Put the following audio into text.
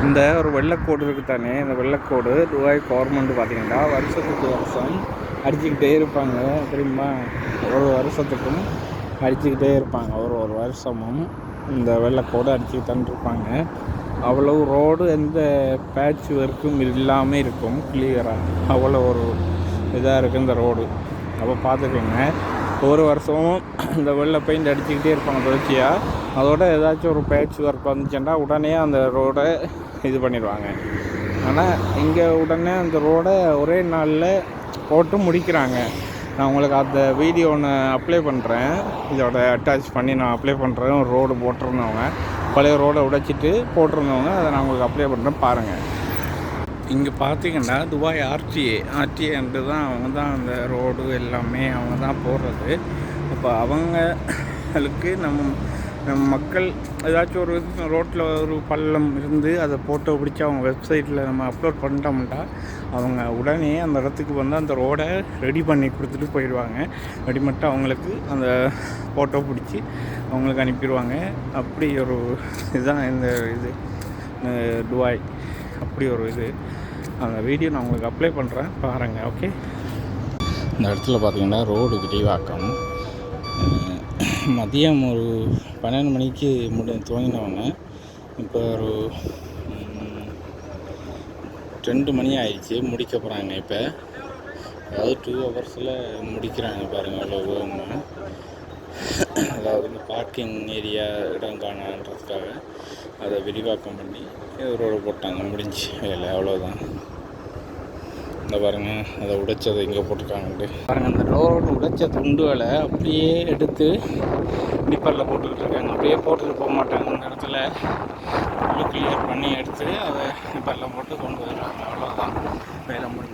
இந்த ஒரு வெள்ளைக்கோடு இருக்குது தானே, இந்த வெள்ளைக்கோடு துபாய் கவர்மெண்ட் பார்த்திங்கன்னா வருஷத்துக்கு வருஷம் அடிச்சுக்கிட்டே இருப்பாங்க தெரியுமா. ஒரு வருஷத்துக்கும் அடிச்சுக்கிட்டே இருப்பாங்க. ஒரு வருஷமும் இந்த வெள்ளைக்கோடு அடிச்சுக்கிட்டு இருப்பாங்க. அவ்வளோ ரோடு எந்த பேட்ச் ஒர்க்கும் இல்லாமல் இருக்கும், கிளியராக அவ்வளோ ஒரு இதாக இருக்குது இந்த ரோடு. அப்போ பார்த்துக்கோங்க, ஒரு வருஷமும் இந்த வெள்ளை பெயிண்ட் அடிச்சுக்கிட்டே இருப்பாங்க தொடர்ச்சியாக. அதோட ஏதாச்சும் ஒரு பேட்ச் ஒர்க் வந்துச்சுன்னா உடனே அந்த ரோடை இது பண்ணிடுவாங்க. ஆனால் இங்கே உடனே அந்த ரோடை ஒரே நாளில் போட்டு முடிக்கிறாங்க. நான் உங்களுக்கு அந்த வீடியோ ஒன்று அப்ளை பண்ணுறேன், இதோட அட்டாச் பண்ணி நான் அப்ளை பண்ணுறேன். ஒரு ரோடு போட்டிருந்தவங்க, பழைய ரோடை உடைச்சிட்டு போட்டிருந்தவங்க, அதை நான் உங்களுக்கு அப்ளை பண்ணுறேன் பாருங்கள். இங்கே பார்த்தீங்கன்னா துபாய் ஆர்டிஏன்ட்டு தான் அவங்க தான் அந்த ரோடு எல்லாமே அவங்க தான் போடுறது. அப்போ அவங்களுக்கு நம்ம மக்கள் ஏதாச்சும் ஒரு ரோட்டில் ஒரு பள்ளம் இருந்து அதை ஃபோட்டோ பிடிச்சி அவங்க வெப்சைட்டில் நம்ம அப்லோட் பண்ணிட்டோம்னா அவங்க உடனே அந்த இடத்துக்கு வந்து அந்த ரோடை ரெடி பண்ணி கொடுத்துட்டு போயிடுவாங்க. ரெடி மட்டும் அவங்களுக்கு அந்த ஃபோட்டோ பிடிச்சி அவங்களுக்கு அனுப்பிடுவாங்க. அப்படி ஒரு இதுதான் இந்த இது துபாய். அப்படி ஒரு இது அந்த வீடியோ நான் உங்களுக்கு அப்ளை பண்ணுறேன் பாருங்கள். ஓகே, இந்த இடத்துல பார்த்தீங்கன்னா ரோடு விரிவாக்கம் மதியம் ஒரு 12 மணிக்கு துவங்கினவங்க இப்போ ஒரு 2 மணி ஆயிடுச்சு, முடிக்க போகிறாங்க. இப்போ அதாவது 2 ஹவர்ஸில் முடிக்கிறாங்க பாருங்கள். அவ்வளோ வேகமாக, அதாவது இந்த பார்க்கிங் ஏரியா இடம் காணன்றதுக்காக அதை விரிவாக்கம் பண்ணி ரோடு போட்டாங்க. முடிஞ்சு வேலை, அவ்வளோதான். இந்த பாருங்கள், அதை உடைச்சதை இங்கே போட்டிருக்காங்கன்ட்டு பாருங்கள். அந்த ரோடு உடைச்ச துண்டுகளை அப்படியே எடுத்து டிப்பரில் போட்டுக்கிட்டு இருக்காங்க. அப்படியே போட்டுட்டு போக மாட்டாங்க. அந்த இடத்துல கிளியர் பண்ணி எடுத்து அதை டிப்பரில் போட்டு கொண்டு வருவாங்க. அவ்வளோதான், வேலை முடிஞ்சு.